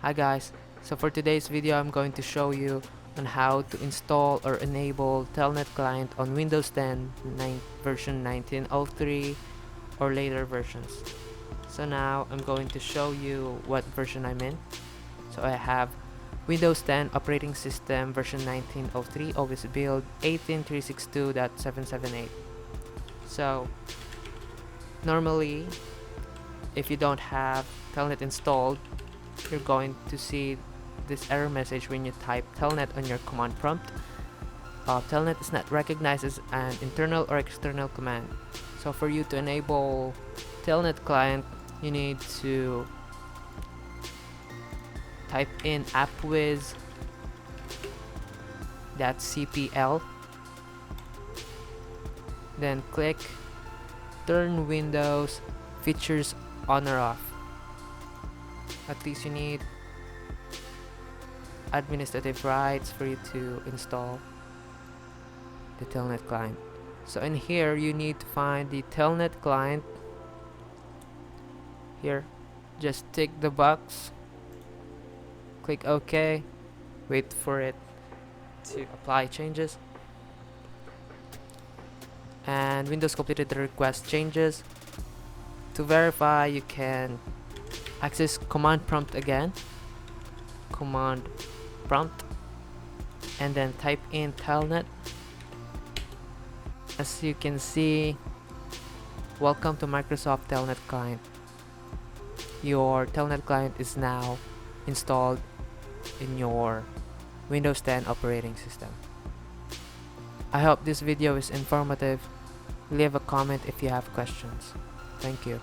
Hi guys, so for today's video I'm going to show you on how to install or enable Telnet client on Windows 10 version 1903 or later versions. So now I'm going to show you what version I'm in. So I have Windows 10 operating system version 1903, OS build 18362.778. So normally if you don't have Telnet installed, you're going to see this error message when you type Telnet on your command prompt. Telnet is not recognized as an internal or external command. So for you to enable Telnet client, you need to type in appwiz.cpl, then click turn Windows features on or off. At least you need administrative rights for you to install the Telnet client. So in here you need to find the Telnet client. Here, just tick the box, click OK, wait for it to apply changes, and Windows completed the request changes. To verify, you can access command prompt again, command prompt, and then type in Telnet. As you can see, welcome to Microsoft Telnet client. Your Telnet client is now installed in your Windows 10 operating system. I hope this video is informative. Leave a comment if you have questions. Thank you.